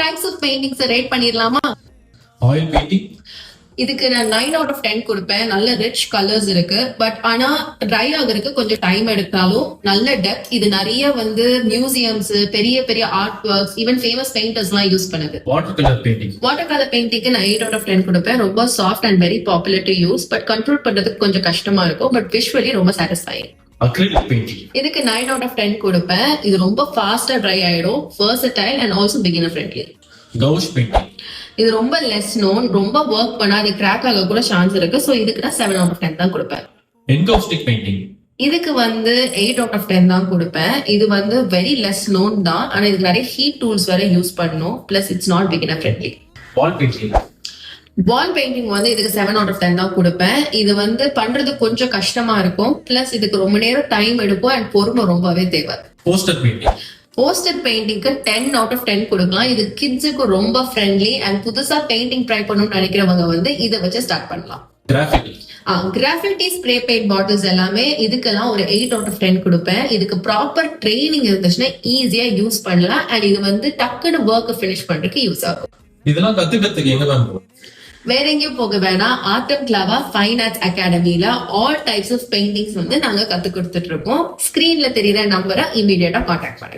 Types of paintings rate பண்ணிடலாமா? Oil painting இதுக்கு நான் 9 out of 10 கொடுப்பேன். நல்ல ரிச் கலர்ஸ் இருக்கு. பட் ஆனா ட்ரை ஆகுறதுக்கு கொஞ்சம் டைம் எடுத்தாலும் நல்ல டெப்த். இது நிறைய வந்து மியூசியம்ஸ், பெரிய பெரிய art works, even famous painters எல்லாம் யூஸ் பண்ணுது. Water colour painting water colour பெயிண்டிங்க்கு நான் 8 out of 10 கொடுப்பேன். ரொம்ப soft and very popular to use. But control பண்றதுக்கு கொஞ்சம் கஷ்டமா இருக்கும். பட் விஷுவலி ரொம்ப சாட்டிஸ்ஃபைங். அக்ரிலிக் பெயிண்டிங் இதுக்கு 9 out of 10 கொடுப்பேன். இது ரொம்ப ஃபாஸ்டா ட்ரை ஆயிடும். versatile and also beginner friendly. Gouache painting இது ரொம்ப லெஸ் நோன். ரொம்ப ஒர்க் பண்ணா அது கிராக் ஆக கூட சான்ஸ் இருக்கு. சோ இதுக்கு நான் 7 out of 10 தான் கொடுப்பேன். என்கவுஸ்டிக் பெயிண்டிங் இதுக்கு வந்து 8 out of 10 தான் கொடுப்பேன். இது வந்து வெரி லெஸ் நோன் தான். ஆனா இதுக்கு நிறைய ஹீட் டூல்ஸ் வேற யூஸ் பண்ணணும். Plus it's not beginner friendly. Wall painting wall painting வந்து இதுக்கு 7 out of 10 தான் கொடுப்பேன். இது வந்து பண்றது கொஞ்சம் கஷ்டமா இருக்கும். பிளஸ் இதுக்கு ரொம்ப நேரம் டைம் எடுக்கும் அண்ட் பொறுமை ரொம்பவே தேவை. போஸ்டர் பெயிண்டிங் போஸ்டர் பெயிண்டிங்க்கு 10 out of 10 கொடுக்கலாம். இது கிட்ஸுக்கு ரொம்ப ஃப்ரெண்ட்லி அண்ட் புதுசா பெயிண்டிங் ட்ரை பண்ணணும்னு நினைக்கிறவங்க வந்து இதை வச்சு ஸ்டார்ட் பண்ணலாம். Graffiti graffiti spray paint bottles எல்லாமே இதுக்கெல்லாம் ஒரு 8 out of 10 கொடுப்பேன். இதுக்கு ப்ராப்பர் ட்ரைனிங் இருந்துச்சுன்னா ஈஸியா யூஸ் பண்ணலாம் அண்ட் இது வந்து டக்குன்னு ஒர்க் ஃபினிஷ் பண்றதுக்கு யூஸ் ஆகும். இதெல்லாம் கத்துக்கிறதுக்கு எங்க தான் போகும்? வேற எங்கேயும் போக வேணாம். ஆர்ட் கிளாவா ஃபைன் ஆர்ட்ஸ் அகாடமில ஆல் டைப்ஸ் ஆஃப் பெயிண்டிங்ஸ் வந்து நாங்க கத்து கொடுத்துட்டு இருக்கோம். ஸ்கிரீன்ல தெரியற நம்பரை இமீடியட்டா கான்டாக்ட் பண்ணுங்க.